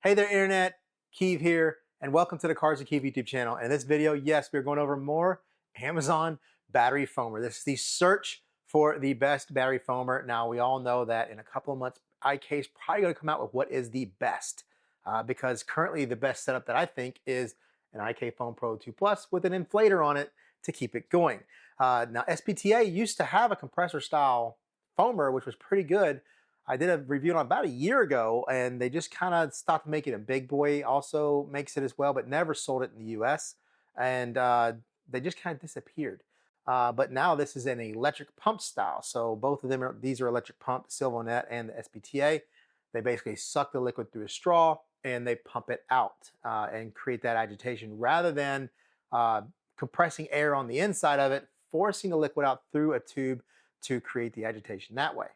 Hey there, Internet. Keev here, and welcome to the CARSWITHKEAV YouTube channel. And in this video, yes, we're going over more Amazon battery foamer. This is the search for the best battery foamer. Now, we all know that in a couple of months, IK is probably going to come out with what is the best, because currently the best setup that I think is an IK Foam Pro 2 Plus with an inflator on it to keep it going. Now, SPTA used to have a compressor style foamer, which was pretty good. I did a review on about a year ago, and they just kind of stopped making it. Big Boy also makes it as well, but never sold it in the US. And they just kind of disappeared. But now this is an electric pump style. So both of them, these are electric pump, Sylvonette and the SPTA. They basically suck the liquid through a straw and they pump it out and create that agitation rather than compressing air on the inside of it, forcing the liquid out through a tube to create the agitation that way.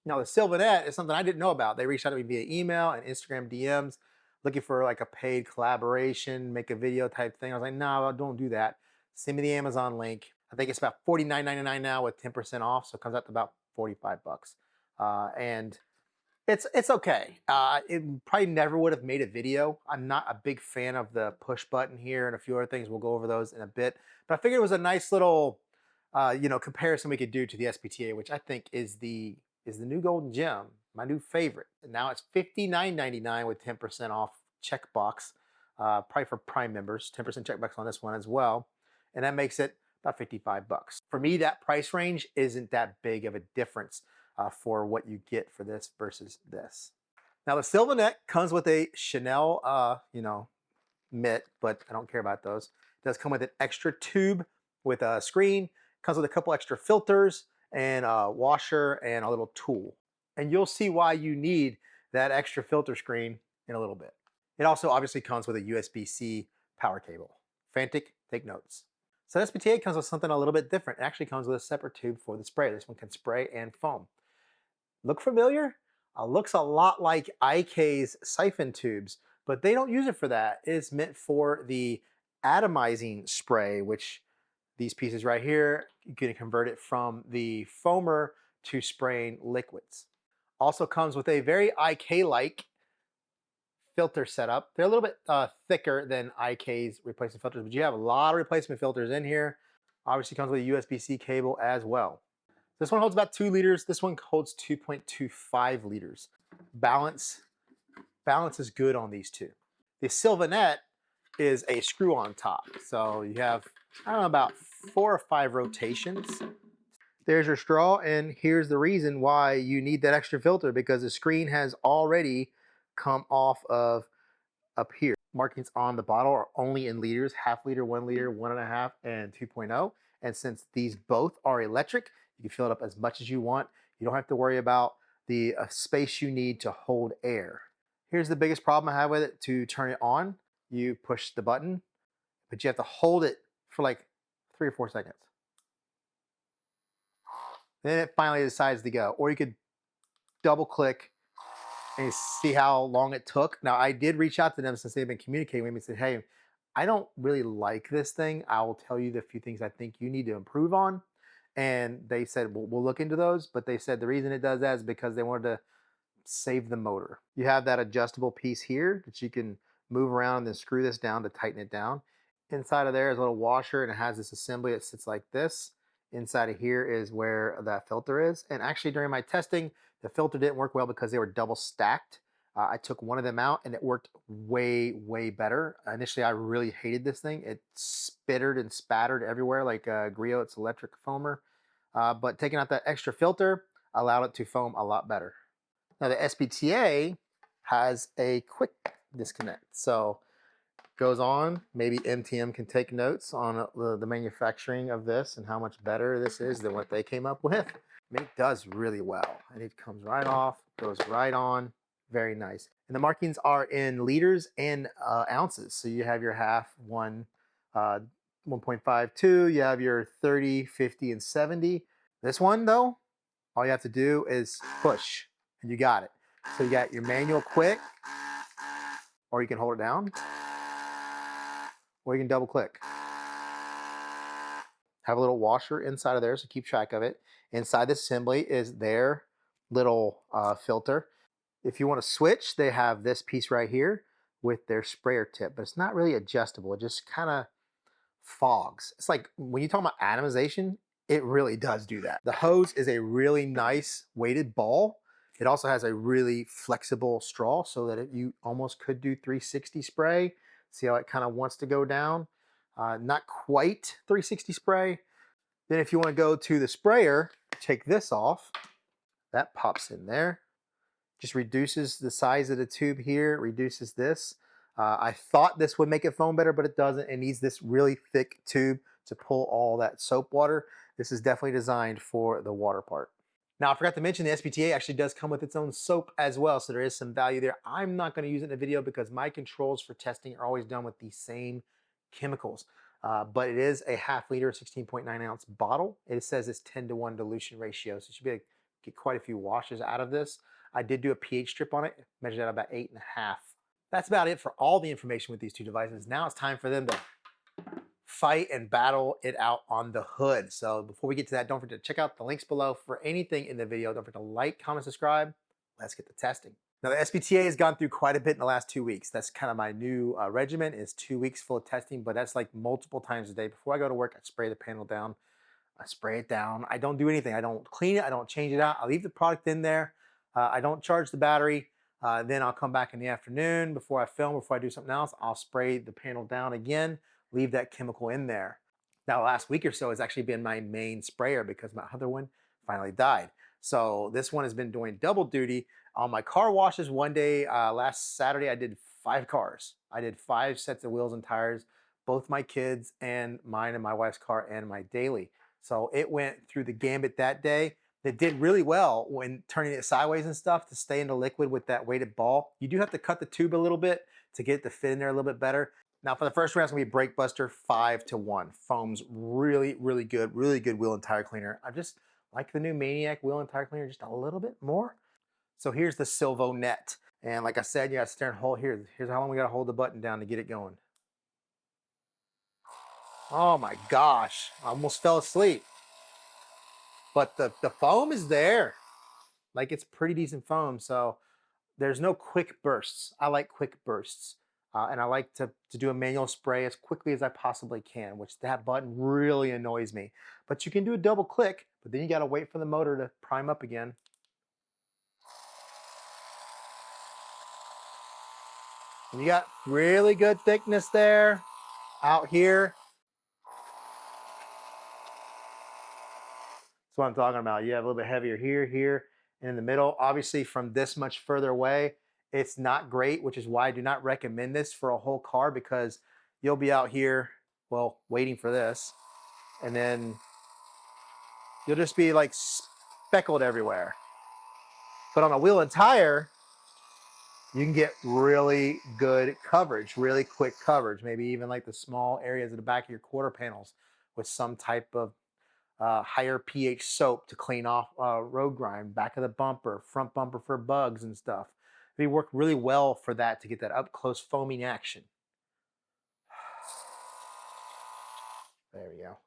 Now, the Sylvonette is something I didn't know about. They reached out to me via email and Instagram DMs looking for like a paid collaboration, make a video type thing. I was like, no, don't do that. Send me the Amazon link. I think it's about $49.99 now with 10% off, so it comes out to about 45 bucks. And it's okay. It probably never would have made a video. I'm not a big fan of the push button here and a few other things. We'll go over those in a bit. But I figured it was a nice little comparison we could do to the SPTA, which I think is the new golden gem, my new favorite. And now it's $59.99 with 10% off checkbox, probably for Prime members, 10% checkbox on this one as well. And that makes it about 55 bucks. For me, that price range isn't that big of a difference for what you get for this versus this. Now, the Sylvonette comes with a Chanel, mitt, but I don't care about those. It does come with an extra tube with a screen, comes with a couple extra filters, and a washer and a little tool. And you'll see why you need that extra filter screen in a little bit. It also obviously comes with a USB-C power cable. Fantic, take notes. So SPTA comes with something a little bit different. It actually comes with a separate tube for the spray. This one can spray and foam. Look familiar? Looks a lot like IK's siphon tubes, but they don't use it for that. It's meant for the atomizing spray, which these pieces right here, you can convert it from the foamer to spraying liquids. Also comes with a very IK-like filter setup. They're a little bit thicker than IK's replacement filters, but you have a lot of replacement filters in here. Obviously comes with a USB-C cable as well. This one holds about 2 liters. This one holds 2.25 liters. Balance is good on these two. The Sylvonette is a screw on top. So you have, I don't know, about 4 or 5 rotations. There's your straw, and here's the reason why you need that extra filter, because the screen has already come off of up here. Markings on the bottle are only in liters: half liter, 1 liter, 1.5, and 2.0. And since these both are electric, you can fill it up as much as you want. You don't have to worry about the space you need to hold air. Here's the biggest problem I have with it. To turn it on, you push the button, but you have to hold it for like 3 or 4 seconds. Then it finally decides to go. Or you could double click and see how long it took. Now, I did reach out to them since they've been communicating with me and said, hey, I don't really like this thing. I will tell you the few things I think you need to improve on. And they said, well, we'll look into those. But they said the reason it does that is because they wanted to save the motor. You have that adjustable piece here that you can move around and then screw this down to tighten it down. Inside of there is a little washer, and it has this assembly that sits like this. Inside of here is where that filter is. And actually during my testing, the filter didn't work well because they were double stacked. I took one of them out and it worked way, way better. Initially, I really hated this thing. It spittered and spattered everywhere like Griot, its electric foamer. But taking out that extra filter allowed it to foam a lot better. Now the SPTA has a quick disconnect. So goes on, maybe MTM can take notes on the manufacturing of this and how much better this is than what they came up with. I mean, it does really well, and it comes right off, goes right on, very nice. And the markings are in liters and ounces. So you have your half, 1, 1.52, you have your 30, 50, and 70. This one though, all you have to do is push, and you got it. So you got your manual quick, or you can hold it down, or you can double click. Have a little washer inside of there, so keep track of it. Inside this assembly is their little filter. If you want to switch, they have this piece right here. with their sprayer tip, but it's not really adjustable. It just kind of fogs. It's like when you talk about atomization, it really does do that. The hose is a really nice weighted ball. It also has a really flexible straw so that you almost could do 360 spray. See how it kind of wants to go down? Not quite 360 spray. Then if you want to go to the sprayer, take this off. That pops in there. Just reduces the size of the tube here, reduces this. I thought this would make it foam better, but it doesn't. It needs this really thick tube to pull all that soap water. This is definitely designed for the water part. Now, I forgot to mention the SPTA actually does come with its own soap as well, so there is some value there. I'm not going to use it in a video because my controls for testing are always done with the same chemicals. But it is a ½ liter, 16.9 ounce bottle. It says it's 10:1 dilution ratio, so you should be able to get quite a few washes out of this. I did do a pH strip on it, measured out about 8.5. That's about it for all the information with these two devices. Now it's time for them to fight and battle it out on the hood. So before we get to that, don't forget to check out the links below for anything in the video. Don't forget to like, comment, subscribe. Let's get to testing. Now the SPTA has gone through quite a bit in the last 2 weeks. That's kind of my new regimen, is 2 weeks full of testing, but that's like multiple times a day. Before I go to work, I spray the panel down. I spray it down. I don't do anything. I don't clean it. I don't change it out. I leave the product in there. I don't charge the battery. Then I'll come back in the afternoon before I film, before I do something else. I'll spray the panel down again, leave that chemical in there. Now, the last week or so has actually been my main sprayer because my other one finally died. So this one has been doing double duty. On my car washes one day, last Saturday, I did 5 cars. I did 5 sets of wheels and tires, both my kids and mine and my wife's car and my daily. So it went through the gambit that day. It did really well when turning it sideways and stuff to stay in the liquid with that weighted ball. You do have to cut the tube a little bit to get it to fit in there a little bit better. Now for the first round, it's gonna be Brake Buster 5:1. Foam's really, really good wheel and tire cleaner. I just like the new Maniac wheel and tire cleaner just a little bit more. So here's the Sylvonette. And like I said, you gotta sit there and hold here. Here's how long we gotta hold the button down to get it going. Oh my gosh, I almost fell asleep. But the foam is there. Like, it's pretty decent foam, so there's no quick bursts. I like quick bursts. And I like to do a manual spray as quickly as I possibly can, which that button really annoys me. But you can do a double click, but then you gotta wait for the motor to prime up again. And you got really good thickness there, out here. That's what I'm talking about. You have a little bit heavier here, here, and in the middle. Obviously, from this much further away, it's not great, which is why I do not recommend this for a whole car, because you'll be out here, well, waiting for this, and then you'll just be like speckled everywhere. But on a wheel and tire, you can get really good coverage, really quick coverage, maybe even like the small areas at the back of your quarter panels with some type of higher pH soap to clean off road grime, back of the bumper, front bumper for bugs and stuff. They work really well for that, to get that up close foaming action. There we go.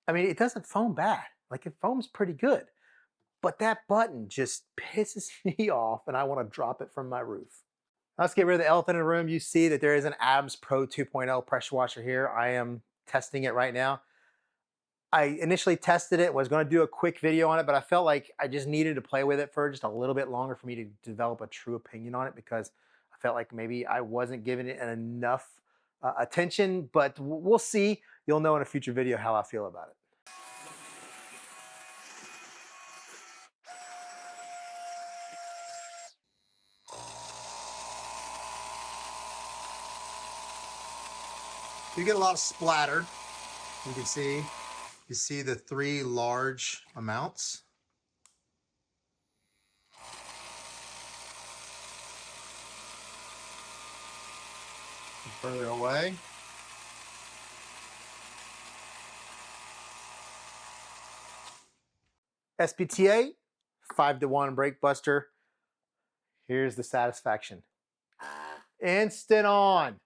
I mean, it doesn't foam bad. Like, it foams pretty good. But that button just pisses me off, and I want to drop it from my roof. Let's get rid of the elephant in the room. You see that there is an Adams Pro 2.0 pressure washer here. I am testing it right now. I initially tested it, was going to do a quick video on it, but I felt like I just needed to play with it for just a little bit longer for me to develop a true opinion on it, because I felt like maybe I wasn't giving it enough attention, but we'll see. You'll know in a future video how I feel about it. You get a lot of splatter. You can see. You see the 3 large amounts. Further away. SPTA, 5:1 Brake Buster. Here's the satisfaction. Instant on.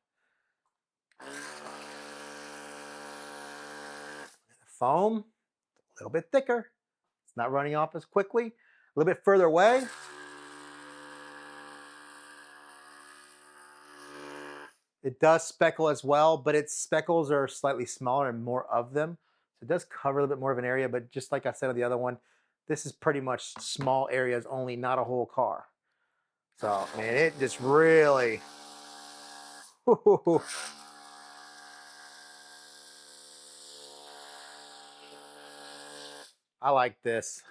Foam, a little bit thicker. It's not running off as quickly. A little bit further away. It does speckle as well, but its speckles are slightly smaller and more of them. So it does cover a little bit more of an area, but just like I said on the other one, this is pretty much small areas only, not a whole car. So, man, it just really... I like this.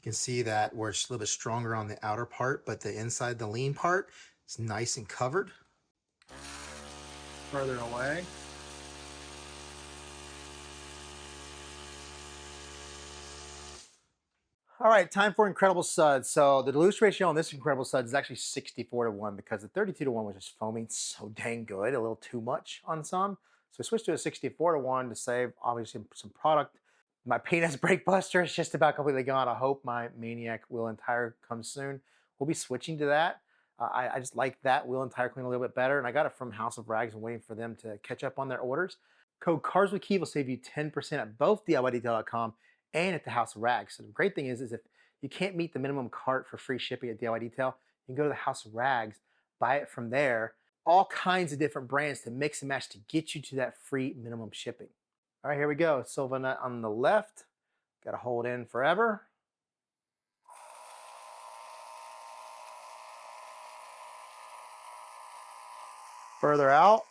You can see that where it's a little bit stronger on the outer part, but the inside, the lean part, is nice and covered. Further away. All right, time for Incredible Suds. So the dilution ratio on this Incredible Suds is actually 64-1 because the 32-1 was just foaming so dang good, a little too much on some. So we switched to a 64-1 to save obviously some product. My Peanuts Brake Buster is just about completely gone. I hope my Maniac wheel and tire comes soon. We'll be switching to that. I just like that wheel and tire clean a little bit better, and I got it from House of Rags and waiting for them to catch up on their orders. Code CARSWITHKEAV will save you 10% at both DIYDetail.com and at the House of Rags. So the great thing is if you can't meet the minimum cart for free shipping at DIY Detail, you can go to the House of Rags, buy it from there, all kinds of different brands to mix and match to get you to that free minimum shipping. All right, here we go. Sylvonette on the left. Got to hold in forever. Further out.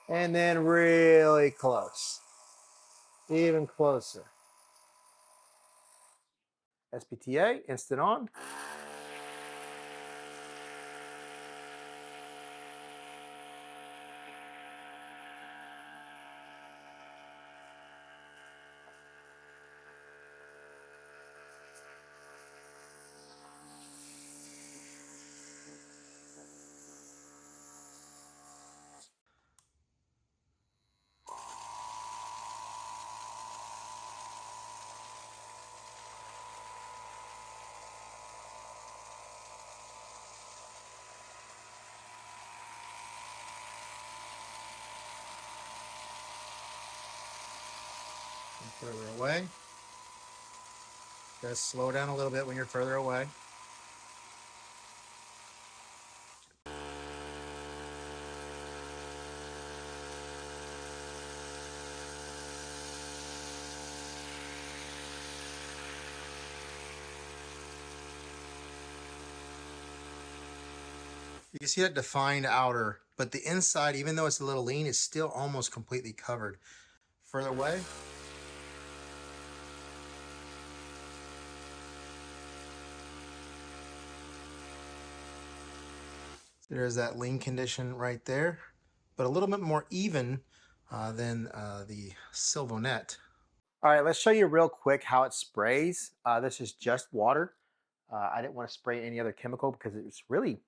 And then really close. Even closer. SPTA, instant on. Further away. Just slow down a little bit when you're further away. You can see that defined outer, but the inside, even though it's a little lean, is still almost completely covered. Further away. There's that lean condition right there, but a little bit more even than the Sylvonette. All right, let's show you real quick how it sprays. This is just water. I didn't want to spray any other chemical because it's really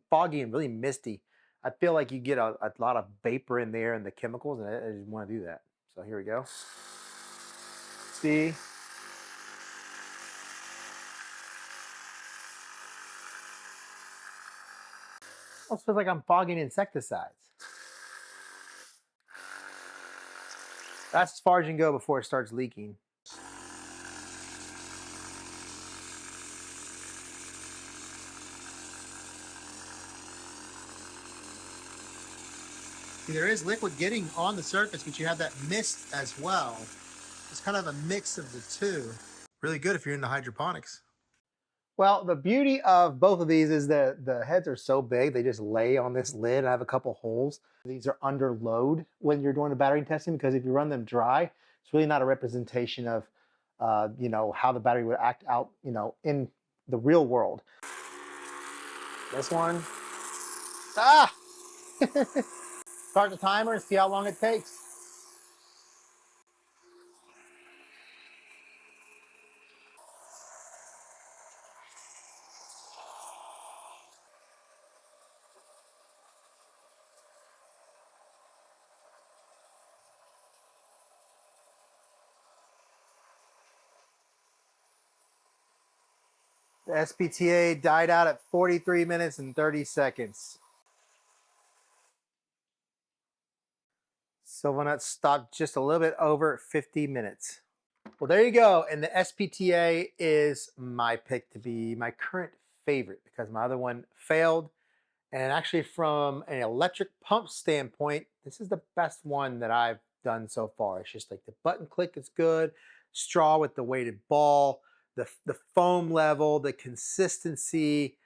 foggy and really misty. I feel like you get a lot of vapor in there and the chemicals, and I didn't want to do that. So here we go. See? Almost feels like I'm fogging insecticides. That's as far as you can go before it starts leaking. There is liquid getting on the surface, but you have that mist as well. It's kind of a mix of the two. Really good if you're into hydroponics. Well, the beauty of both of these is that the heads are so big, they just lay on this lid. I have a couple holes. These are under load when you're doing the battery testing, because if you run them dry, it's really not a representation of, how the battery would act out, in the real world. This one. Ah! Start the timer and see how long it takes. The SPTA died out at 43 minutes and 30 seconds. Sylvonette stopped just a little bit over 50 minutes. Well, there you go. And the SPTA is my pick to be my current favorite because my other one failed. And actually, from an electric pump standpoint, this is the best one that I've done so far. It's just like the button click is good, straw with the weighted ball, the foam level, the consistency,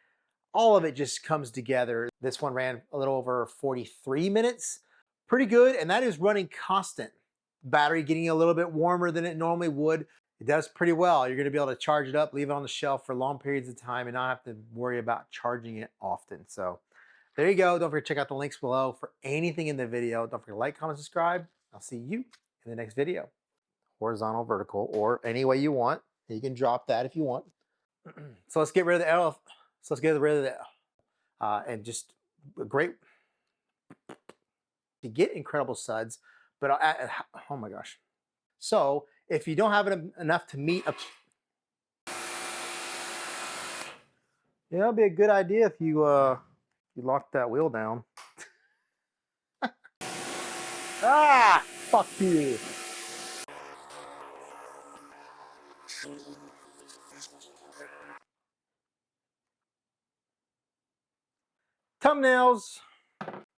all of it just comes together. This one ran a little over 43 minutes. Pretty good, and that is running constant. Battery getting a little bit warmer than it normally would. It does pretty well. You're gonna be able to charge it up, leave it on the shelf for long periods of time and not have to worry about charging it often. So there you go. Don't forget to check out the links below for anything in the video. Don't forget to like, comment, subscribe. I'll see you in the next video. Horizontal, vertical, or any way you want. You can drop that if you want. So let's get rid of the L. So let's get rid of that. And just a great to get incredible suds, but oh my gosh. So if you don't have enough to meet a, yeah, it'd be a good idea if you you lock that wheel down. Ah, fuck you. Thumbnails.